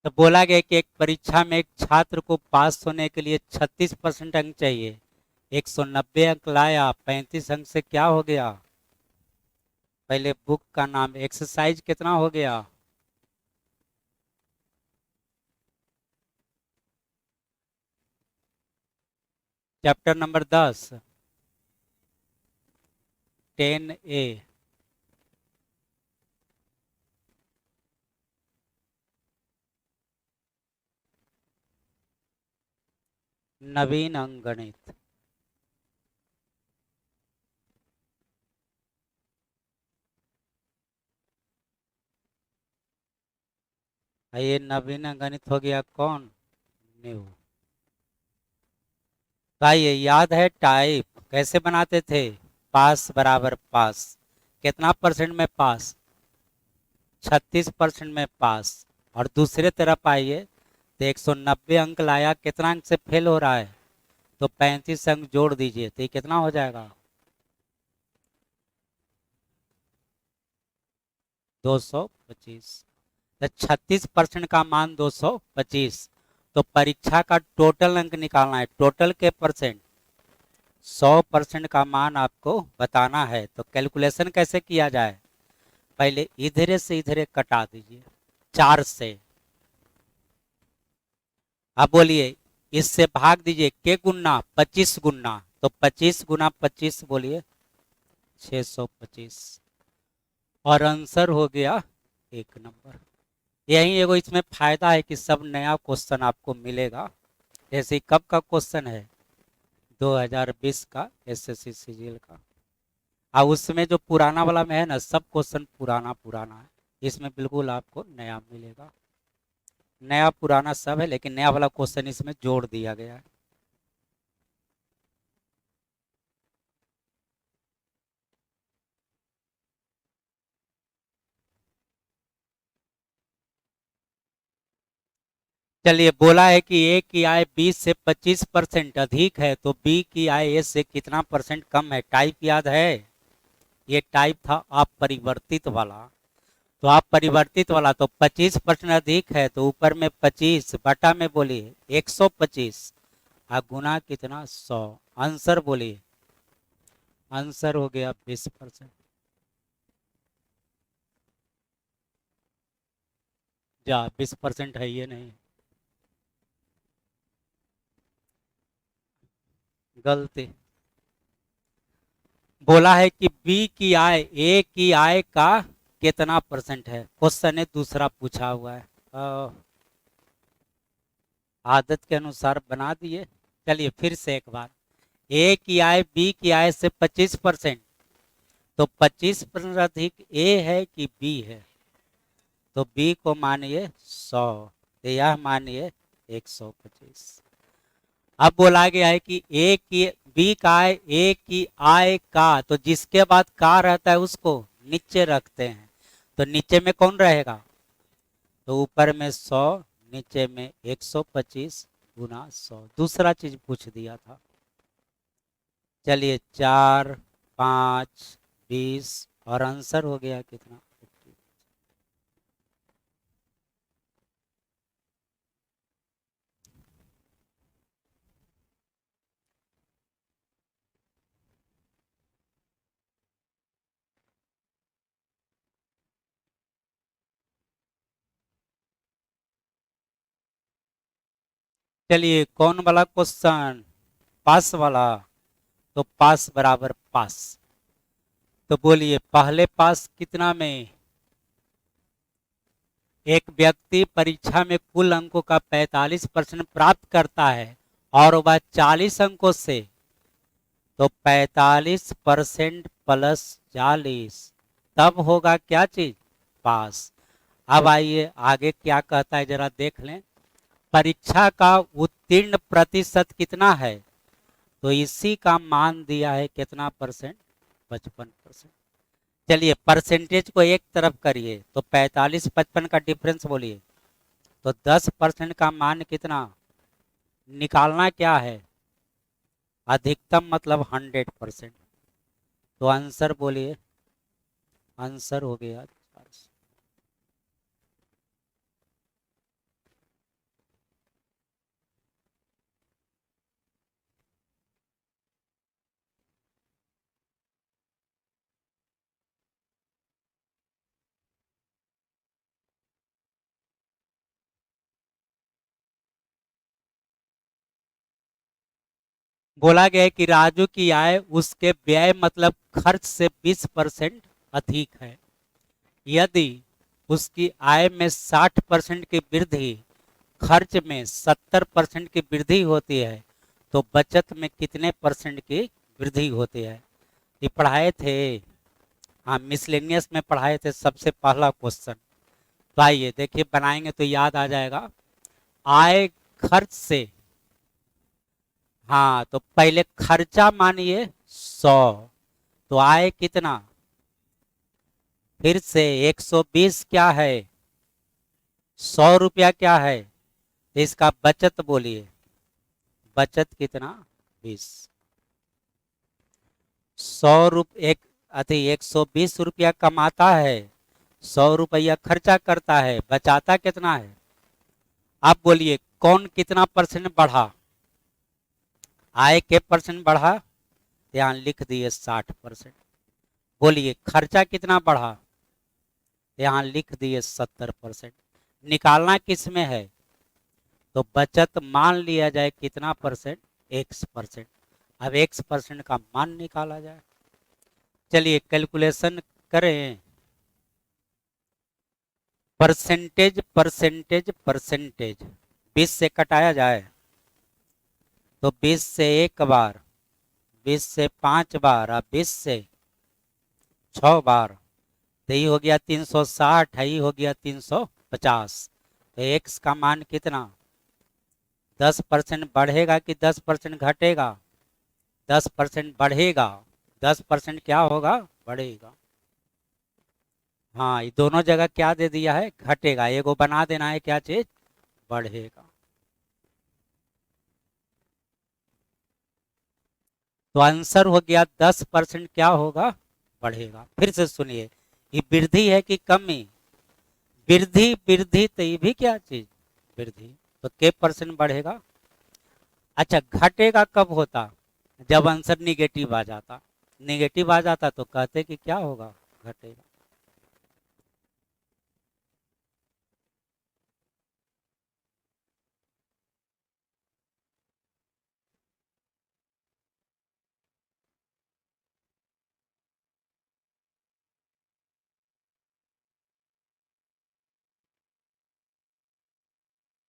तो बोला गया कि एक परीक्षा में एक छात्र को पास होने के लिए 36% अंक चाहिए। 190 अंक लाया, 35 अंक से क्या हो गया? पहले बुक का नाम, एक्सरसाइज कितना हो गया? Chapter number 10, 10A। नवीन अंक गणित। ये नवीन अंक गणित हो गया कौन? न्यू। भाई ये याद है टाइप कैसे बनाते थे? पास बराबर पास। कितना परसेंट में पास? 36% में पास। और दूसरे तरफ आइए तो 190 अंक लाया, कितना अंक से फेल हो रहा है? तो 35 अंक जोड़ दीजिए तो ये कितना हो जाएगा? 225। तो 36% का मान 225। तो परीक्षा का टोटल अंक निकालना है, टोटल के परसेंट। 100% का मान आपको बताना है। तो कैलकुलेशन कैसे किया जाए? पहले इधरे से इधरे कटा दीजिए, 4 से। अब बोलिए, इससे भाग दीजिए, के गुना 25 गुना, तो 25 गुना 25 बोलिए 625। और आंसर हो गया 1 नंबर। यही एगो इसमें फायदा है कि सब नया क्वेश्चन आपको मिलेगा। जैसे कब का क्वेश्चन है? 2020 का एसएससी सीजीएल का। और उसमें जो पुराना वाला में है ना, सब क्वेश्चन पुराना पुराना है। इसमें बिल्कुल आपको नया मिलेगा। नया पुराना सब है, लेकिन नया वाला क्वेश्चन इसमें जोड़ दिया गया है। चलिए, बोला है कि ए की आय 20 से 25% अधिक है तो बी की आय ए से कितना परसेंट कम है? टाइप याद है? ये टाइप था अपरिवर्तित वाला। तो अपरिवर्तित वाला तो 25% अधिक है तो ऊपर में 25 बटा में बोलिए 125। और गुना कितना? 100। आंसर बोलिए। आंसर हो गया 20%। जा 20% है ये नहीं? गलती। बोला है कि बी की आय ए की आय का कितना परसेंट है? क्वेश्चन ने दूसरा पूछा हुआ है। आदत के अनुसार बना दिए। चलिए फिर से एक बार। ए की आय बी की आय से 25%। तो 25% अधिक ए है कि बी है? तो बी को मानिए 100, तो यह मानिए 125। अब बोला गया है कि ए की बी का आय ए की आय का, तो जिसके बाद का रहता है उसको नीचे रखते हैं। तो नीचे में कौन रहेगा? तो ऊपर में 100, नीचे में 125 गुना 100। दूसरा चीज पूछ दिया था। चलिए 4, 5, 20। और आंसर हो गया कितना? 50। चलिए कौन वाला क्वेश्चन? पास वाला। तो पास बराबर पास। तो बोलिए पहले पास कितना में? एक व्यक्ति परीक्षा में कुल अंकों का 45% प्राप्त करता है और वह 40 अंकों से, तो 45% प्लस 40, तब होगा क्या चीज? पास। अब आइए आगे क्या कहता है जरा देख लें। परीक्षा का उत्तीर्ण प्रतिशत कितना है? तो इसी का मान दिया है कितना परसेंट? 55%। चलिए परसेंटेज को एक तरफ करिए तो 45-55 का डिफरेंस बोलिए। तो 10% का मान कितना निकालना? क्या है? अधिकतम मतलब 100%। तो आंसर बोलिए। आंसर हो गया 400। बोला गया है कि राजू की आय उसके व्यय मतलब खर्च से 20% अधिक है। यदि उसकी आय में 60% की वृद्धि, खर्च में 70% की वृद्धि होती है, तो बचत में कितने परसेंट की वृद्धि होती है? ये पढ़ाए थे, हाँ मिसलेनियस में पढ़ाए थे सबसे पहला क्वेश्चन। तो आइए देखिए बनाएंगे तो याद आ जाएगा। आय खर्च से, हाँ तो पहले खर्चा मानिए 100, तो आय कितना? फिर से 120 क्या है? 100 रुपया क्या है? तो इसका बचत बोलिए, बचत कितना? 20। 100 रुपये एक अति 120 रुपया कमाता है, 100 रुपया खर्चा करता है, बचाता कितना है? आप बोलिए कौन कितना परसेंट बढ़ा? आय के परसेंट बढ़ा? ध्यान लिख दिए 60%। बोलिए खर्चा कितना बढ़ा? यहाँ लिख दिए 70%। निकालना किस में है? तो बचत मान लिया जाए कितना परसेंट? X%। अब X% का मान निकाला जाए। चलिए कैलकुलेशन करें। परसेंटेज परसेंटेज परसेंटेज 20 से कटाया जाए तो 20 से एक बार, 20 से 5 बार, अब 20 से 6 बार, तो ये हो गया 360 है, ये हो गया 350। तो एक्स का मान कितना? 10% बढ़ेगा कि 10% घटेगा? 10% बढ़ेगा। 10% क्या होगा? बढ़ेगा। हाँ ये दोनों जगह क्या दे दिया है? घटेगा। एगो बना देना है क्या चीज? बढ़ेगा। तो आंसर हो गया 10% क्या होगा? बढ़ेगा। फिर से सुनिए, ये वृद्धि है कि कमी? वृद्धि वृद्धि, तो ये भी क्या चीज? वृद्धि। तो के परसेंट बढ़ेगा? अच्छा घटेगा कब होता? जब आंसर निगेटिव आ जाता। निगेटिव आ जाता तो कहते कि क्या होगा? घटेगा।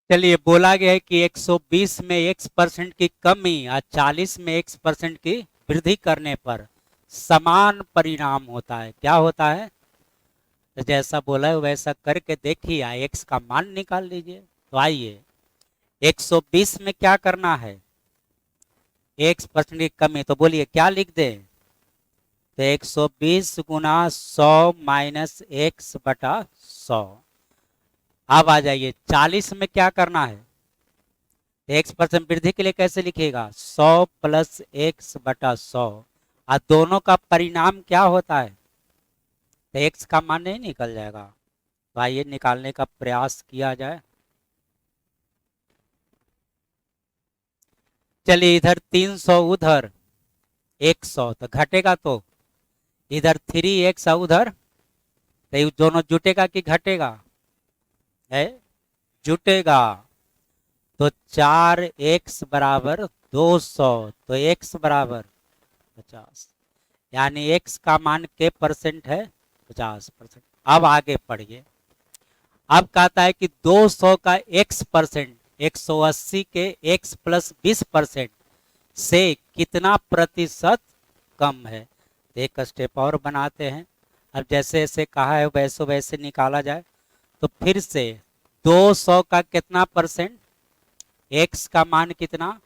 चलिए बोला गया है कि 120 में X% की कमी और 40 में X% की वृद्धि करने पर समान परिणाम होता है। क्या होता है? तो जैसा बोला है वैसा करके देखिए, एक्स का मान निकाल लीजिए। तो आइए 120 में क्या करना है? X% की कमी, तो बोलिए क्या लिख दे? तो 120 गुना 100 माइनस एक्स बटा 100। अब आ जाइए 40 में क्या करना है? X% वृद्धि के लिए कैसे लिखेगा? 100 प्लस एक्स बटा 100। और दोनों का परिणाम क्या होता है? तो एक्स का मान नहीं निकल जाएगा? तो आइए निकालने का प्रयास किया जाए। चलिए इधर 300, उधर 100, तो घटेगा। तो इधर 3x उधर, तो ये दोनों जुटेगा कि घटेगा? है, जुटेगा। तो 4x बराबर 200, तो x बराबर 50। यानी x का मान के परसेंट है? 50%। अब आगे पढ़िए। अब कहता है कि 200 का x%, 180 के x प्लस 20% से कितना प्रतिशत कम है? एक स्टेप और बनाते हैं। अब जैसे जैसे कहा है वैसे वैसे निकाला जाए। तो फिर से 200 का कितना परसेंट? x का मान कितना?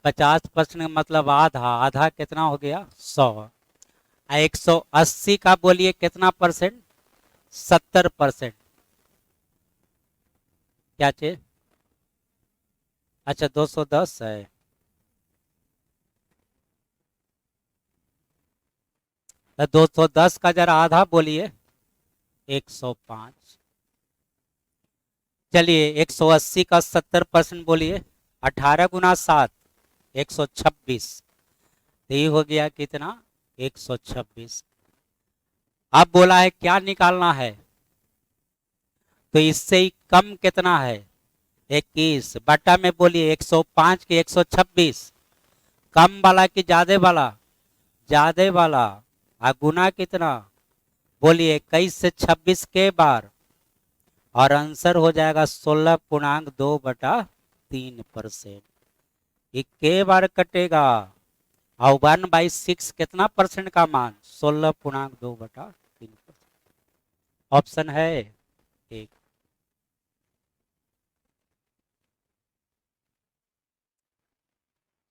50%, मतलब आधा। आधा कितना हो गया? 100। 180 का बोलिए कितना परसेंट? 70%। क्या चीज? अच्छा 210 है। तो 210 का जरा आधा बोलिए। 105। चलिए 180 का 70% बोलिए। 18 गुना 7, 126। तो ये हो गया कितना? 126। अब बोला है क्या निकालना है? तो इससे ही कम कितना है? 21 बटा में बोलिए 105 के 126। कम वाला कि ज्यादा वाला? ज्यादा वाला। गुना कितना? बोलिए 21 से 26 के बार, और आंसर हो जाएगा 16.2/3%। ये के बार कटेगा, और 1/6 कितना परसेंट का मान? 16.2/3%। ऑप्शन है एक।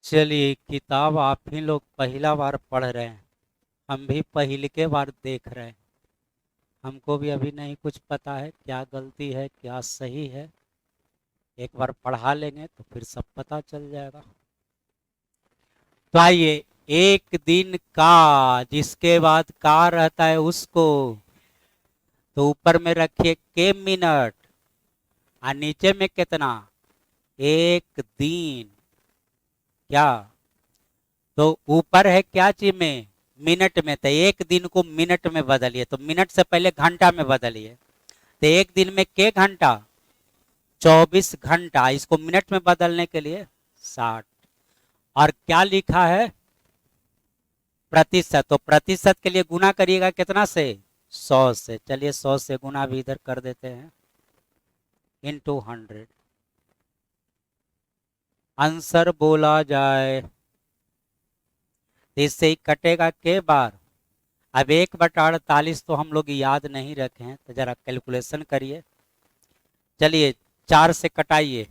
चलिए, किताब आप ही लोग पहला बार पढ़ रहे हैं, हम भी पहले के बार देख रहे हैं। हमको भी अभी नहीं कुछ पता है क्या गलती है क्या सही है। एक बार पढ़ा लेंगे तो फिर सब पता चल जाएगा। तो आइए, एक दिन का जिसके बाद का रहता है उसको तो ऊपर में रखिए के मिनट, और नीचे में कितना? एक दिन। क्या? तो ऊपर है क्या चीज में? मिनट में। तो एक दिन को मिनट में बदलिए, तो मिनट से पहले घंटा में बदलिए। तो एक दिन में के घंटा? 24 घंटा। इसको मिनट में बदलने के लिए 60। और क्या लिखा है? प्रतिशत। तो प्रतिशत के लिए गुना करिएगा कितना से? 100 से। चलिए 100 से गुना भी इधर कर देते हैं, इनटू 100। आंसर बोला जाए तो इससे ही कटेगा के बार। अब 1/48 तो हम लोग याद नहीं रखे हैं, तो जरा कैलकुलेशन करिए। चलिए 4 से कटाइए।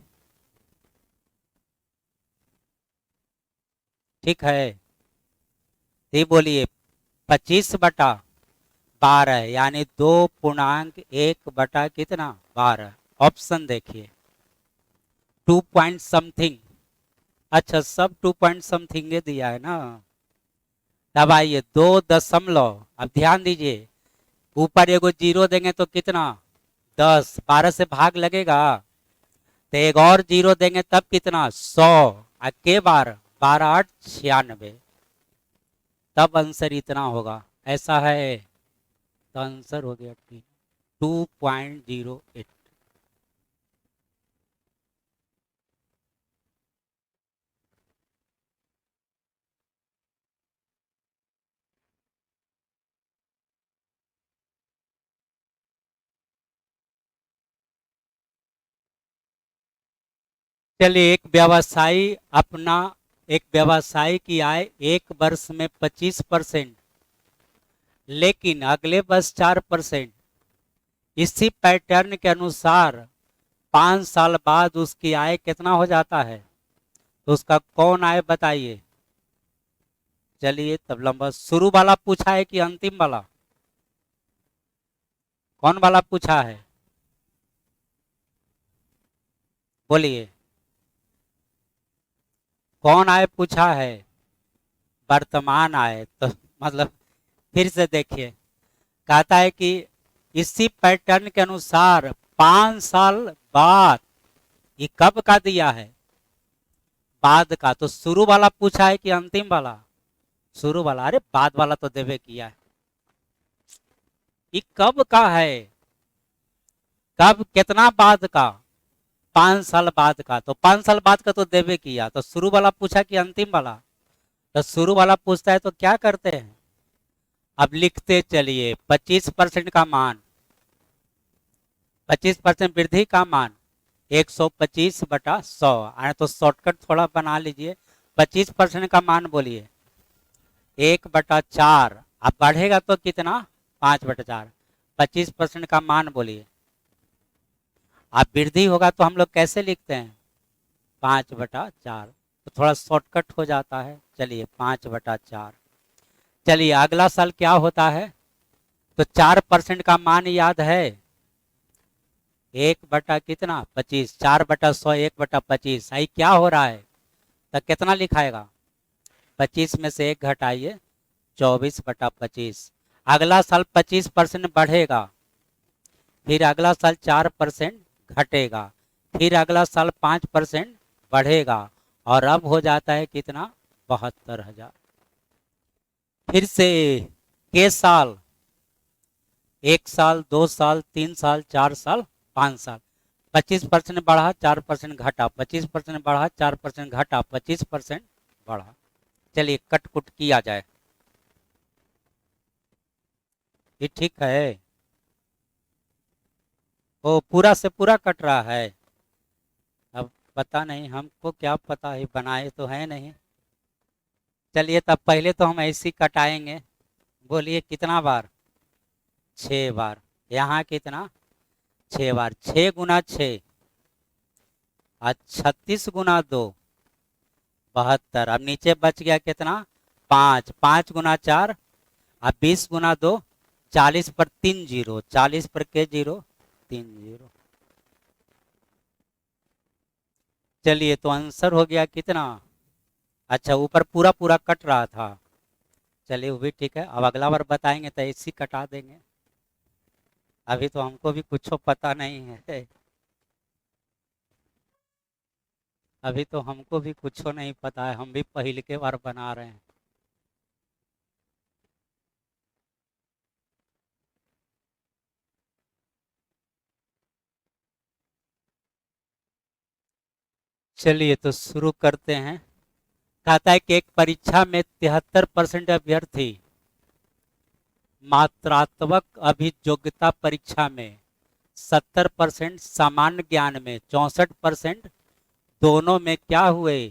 ठीक है, ये बोलिए 25/12, यानी 2.1 बटा कितना? 12। ऑप्शन देखिए, 2 पॉइंट समथिंग। अच्छा, सब 2 पॉइंट समथिंग दिया है ना। तब आइए 2 दशमलव, अब ध्यान दीजिए, ऊपर एगो जीरो देंगे तो कितना? 10। 12 से भाग लगेगा, तो एक और जीरो देंगे तब कितना? 100। और के बार? 12×8 = 96। तब आंसर इतना होगा। ऐसा है, तो आंसर हो गया 2.08। चलिए, एक व्यवसायी की आय एक वर्ष में 25%, लेकिन अगले वर्ष 4%। इसी पैटर्न के अनुसार 5 साल बाद उसकी आय कितना हो जाता है? तो उसका कौन आय बताइए। चलिए तब लंबा, शुरू वाला पूछा है कि अंतिम वाला? कौन वाला पूछा है? बोलिए, कौन आय पूछा है? वर्तमान आय। तो मतलब फिर से देखिए, कहता है कि इसी पैटर्न के अनुसार 5 साल बाद, ये कब का दिया है? बाद का। तो शुरू वाला पूछा है कि अंतिम वाला? शुरू वाला। अरे बाद वाला तो देवे किया है। ये कब का है? कब? कितना बाद का? 5 साल बाद का। तो 5 साल बाद का तो देवे किया, तो शुरू वाला पूछा कि अंतिम वाला? तो शुरू वाला पूछता है तो क्या करते हैं, अब लिखते चलिए 25% का मान, 25% वृद्धि का मान 125/100। तो शॉर्टकट थोड़ा बना लीजिए। 25% का मान बोलिए 1/4। अब बढ़ेगा तो कितना? 5/4। 25% का मान बोलिए। अब वृद्धि होगा तो हम लोग कैसे लिखते हैं? 5/4। तो थोड़ा शॉर्टकट हो जाता है। चलिए 5/4। चलिए अगला साल क्या होता है? तो 4% का मान याद है? 1 बटा कितना? 25। 4/100, 1/25। आई क्या हो रहा है? तो कितना लिखाएगा? 25 में से 1 घटाइए, 24/25। अगला साल 25% बढ़ेगा, फिर अगला साल 4% घटेगा, फिर अगला साल 5% बढ़ेगा, और अब हो जाता है कितना? 72,000। फिर से के साल, 1 साल, 2 साल, 3 साल, 4 साल, 5 साल। 25% बढ़ा, 4% घटा, 25% बढ़ा, 4% घटा, 25% बढ़ा। चलिए कट कुट किया जाए, ये ठीक है। वो पूरा से पूरा कट रहा है। अब पता नहीं, हमको क्या पता है, बनाए तो है नहीं। चलिए तब पहले तो हम ऐसे ही कटाएंगे। बोलिए कितना बार? 6 बार। यहाँ कितना? 6 बार। 6 गुना 6 और 36 गुना 2 72। अब नीचे बच गया कितना? 5। 5 गुना 4 और 20 गुना 2 40 पर 3 0, 40 पर के जीरो? 3 0। चलिए तो आंसर हो गया कितना? अच्छा ऊपर पूरा पूरा कट रहा था। चलिए वो भी ठीक है, अब अगला बार बताएंगे तो ऐसे ही कटा देंगे। अभी तो हमको भी कुछ पता नहीं है। अभी तो हमको भी कुछ नहीं पता है, हम भी पहले के बार बना रहे हैं। चलिए तो शुरू करते हैं। कहता है कि एक परीक्षा में 73% अभ्यर्थी मात्रात्मक अभियोग्यता परीक्षा में, 70% सामान्य ज्ञान में, 64% दोनों में क्या हुए?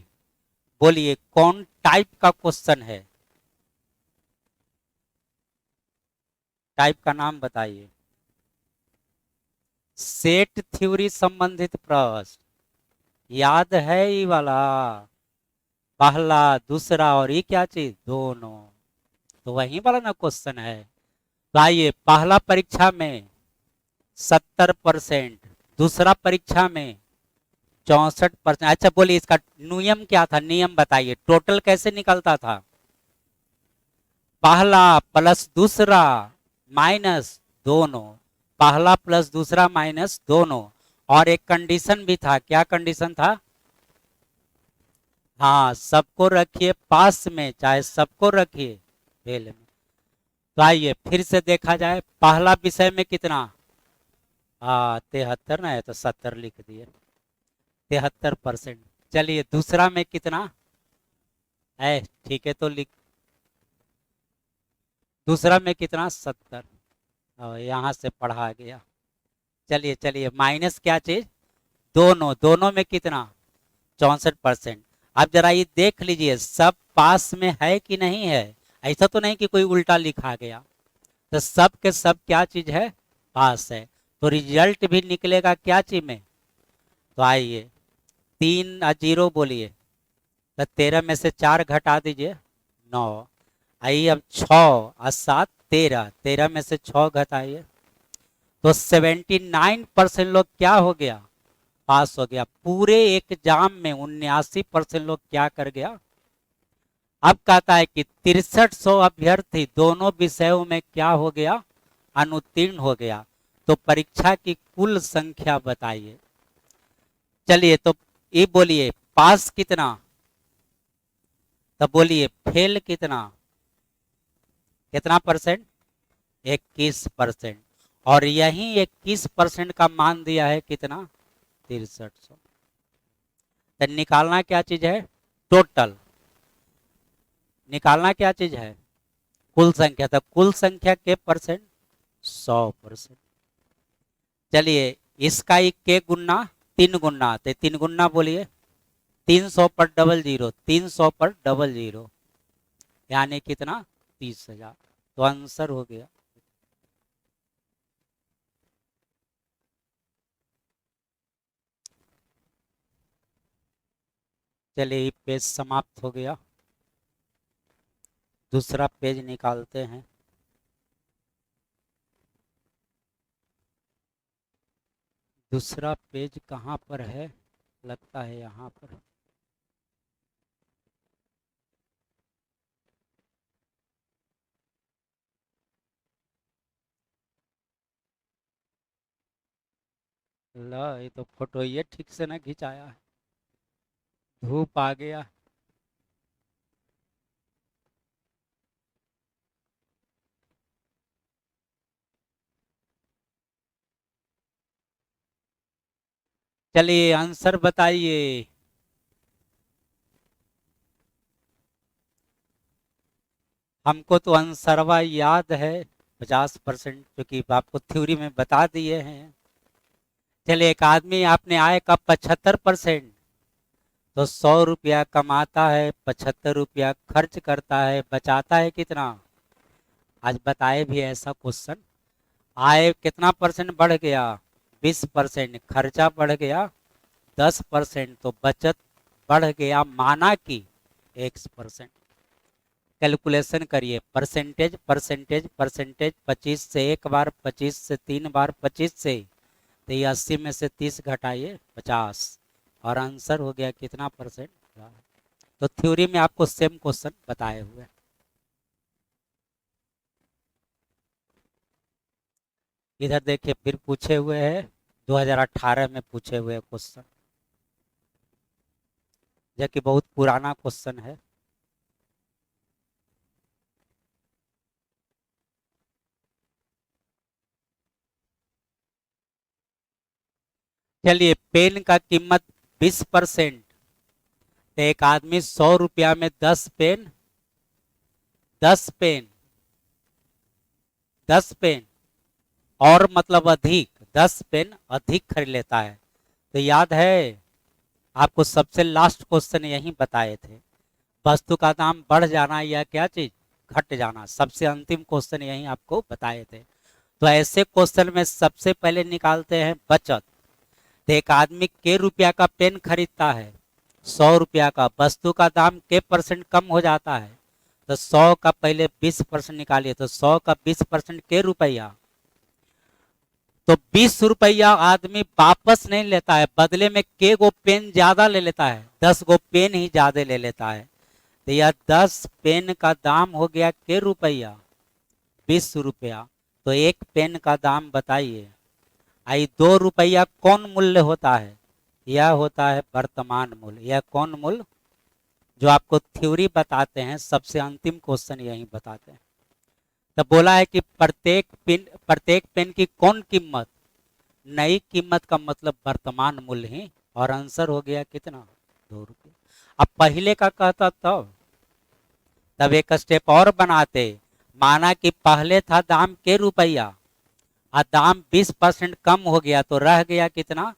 बोलिए कौन टाइप का क्वेश्चन है? टाइप का नाम बताइए। सेट थ्योरी संबंधित प्रश्न याद है ये वाला? पहला दूसरा और ये क्या चीज? दोनों। तो वही वाला ना क्वेश्चन है। तो आइए, पहला परीक्षा में 70%, दूसरा परीक्षा में 64%। अच्छा बोलिए इसका नियम क्या था? नियम बताइए, टोटल कैसे निकलता था? पहला प्लस दूसरा माइनस दोनों। पहला प्लस दूसरा माइनस दोनों। और एक कंडीशन भी था, क्या कंडीशन था? हाँ, सबको रखिए पास में, चाहे सबको रखिए फेल में। तो आइए फिर से देखा जाए, पहला विषय में कितना? हाँ 73 ना है तो 70 लिख दिए, 73%। चलिए दूसरा में कितना है? ठीक है तो लिख, दूसरा में कितना? 70। और यहाँ से पढ़ा गया। चलिए चलिए माइनस क्या चीज? दोनों। दोनों में कितना? 64%। अब जरा ये देख लीजिए सब पास में है कि नहीं है। ऐसा तो नहीं कि कोई उल्टा लिखा गया। तो सब के सब क्या चीज है? पास है। तो रिजल्ट भी निकलेगा क्या चीज में? तो आइए 3 और 0 बोलिए। तो 13 में से 4 घटा दीजिए, 9। आइए अब 6 और 7 13, 13 में से 6 घटाइए। तो 79% लोग क्या हो गया? पास हो गया। पूरे एग्जाम में 79% लोग क्या कर गया? अब कहता है कि 6300 अभ्यर्थी दोनों विषयों में क्या हो गया? अनुत्तीर्ण हो गया। तो परीक्षा की कुल संख्या बताइए। चलिए तो ये बोलिए पास कितना? तो बोलिए फेल कितना? कितना परसेंट? 21%। और यही 21% का मान दिया है कितना? 6300। तो निकालना क्या चीज है? टोटल। निकालना क्या चीज है? कुल संख्या। तो कुल संख्या के परसेंट? 100%। चलिए इसका ही के गुना 3 गुना, तो 3 गुना बोलिए। 300 पर डबल जीरो, 300 पर डबल जीरो, यानी कितना? 30,000। तो आंसर हो गया। चलिए ये पेज समाप्त हो गया। दूसरा पेज निकालते हैं। दूसरा पेज कहाँ पर है? लगता है यहाँ पर। ला ये तो फोटो ये ठीक से ना खिंचाया है, धूप आ गया। चलिए आंसर बताइए। हमको तो आंसरवा याद है 50%, क्योंकि आपको थ्योरी में बता दिए हैं। चलिए, एक आदमी आपने आय का 75%, तो 100 रुपया कमाता है, 75 रुपया खर्च करता है, बचाता है कितना? आज बताए भी ऐसा क्वेश्चन। आय कितना परसेंट बढ़ गया? 20%। खर्चा बढ़ गया 10%, तो बचत बढ़ गया माना कि X%। कैलकुलेशन करिए, परसेंटेज परसेंटेज परसेंटेज, 25 से एक बार, 25 से 3 बार, 25 से, तो ये 80 में से 30 घटाइए 50, और आंसर हो गया कितना परसेंट? तो थ्योरी में आपको सेम क्वेश्चन बताए हुए। इधर देखिए, फिर पूछे हुए हैं 2018 में पूछे हुए क्वेश्चन, जो कि बहुत पुराना क्वेश्चन है। चलिए, पेन का कीमत 20%, तो एक आदमी 100 रुपया में 10 पेन, 10 पेन, 10 पेन और मतलब अधिक, 10 पेन अधिक खरीद लेता है। तो याद है आपको सबसे लास्ट क्वेश्चन यही बताए थे, वस्तु का दाम बढ़ जाना या क्या चीज घट जाना, सबसे अंतिम क्वेश्चन यही आपको बताए थे। तो ऐसे क्वेश्चन में सबसे पहले निकालते हैं बचत। तो एक आदमी के रुपया का पेन खरीदता है, 100 रुपया का, वस्तु का दाम के परसेंट कम हो जाता है, तो 100 का पहले 20% निकालिए, तो 100 का 20% के रुपया, तो 20 रुपया आदमी वापस नहीं लेता है, बदले में के गो पेन ज्यादा ले लेता है, 10 गो पेन ही ज्यादा ले लेता है। तो यह 10 पेन का दाम हो गया के रुपया, 20 रुपया। तो एक पेन का दाम बताइए। आई 2 रुपया कौन मूल्य होता है? यह होता है वर्तमान मूल्य। यह कौन मूल्य? जो आपको थ्योरी बताते हैं, सबसे अंतिम क्वेश्चन यही बताते हैं। तो बोला है कि प्रत्येक पेन की कौन कीमत? नई कीमत का मतलब वर्तमान मूल्य ही, और आंसर हो गया कितना? 2 रुपये। अब पहले का कहता तब एक स्टेप और बनाते, माना कि पहले था दाम के रुपया और दाम 20% कम हो गया, तो रह गया कितना?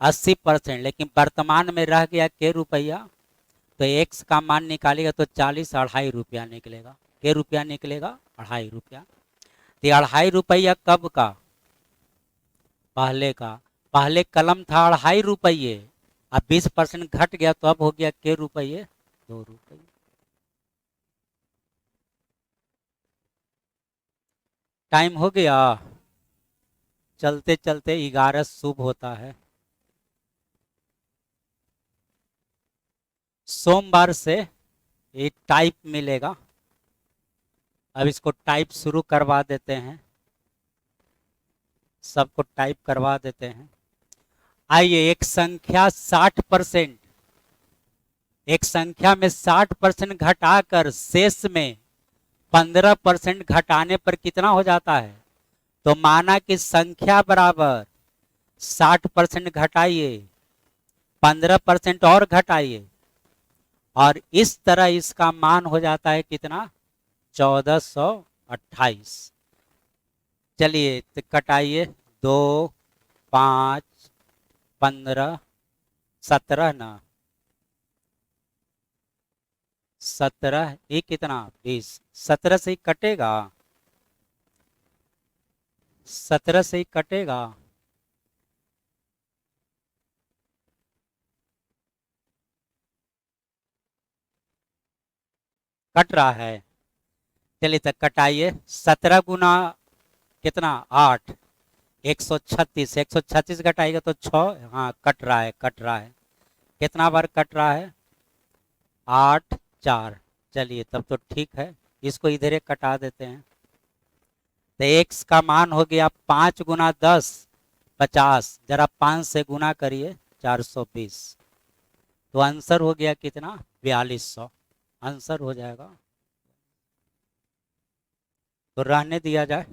80%। लेकिन वर्तमान में रह गया के रुपया, तो एक्स का मान निकालेगा तो 40 2.5 रुपया निकलेगा। के रुपया निकलेगा? 2.5 रुपया। तो 2.5 रुपया कब का? पहले का। पहले कलम था 2.5 रुपये, अब 20% घट गया, तो अब हो गया के रुपये? 2 रुपये। टाइम हो गया, चलते चलते 11 शुभ होता है। सोमवार से ये टाइप मिलेगा। अब इसको टाइप शुरू करवा देते हैं, सबको टाइप करवा देते हैं। आइए, एक संख्या 60%, एक संख्या में 60% घटाकर शेष में 15% घटाने पर कितना हो जाता है? तो माना कि संख्या बराबर 60% घटाइए, 15% और घटाइए, और इस तरह इसका मान हो जाता है कितना? 1428। चलिए, तो कटाइए, 2, 5, 15, 17 ना, 17 ये कितना? 20। 17 से ही कटेगा, 17 से ही कटेगा। कट रहा है। चलिए, तो कटाइए, 17 गुना कितना? 8, 136। 136 घटाएगा तो 6। हाँ, कट रहा है, कट रहा है। कितना बार कट रहा है? 8, 4। चलिए, तब तो ठीक है, इसको इधर ही कटा देते हैं। तो एक्स का मान हो गया 5 गुना 10, 50। जरा 5 से गुना करिए, 420। तो आंसर हो गया कितना? 4200 आंसर हो जाएगा। तो रहने दिया जाए।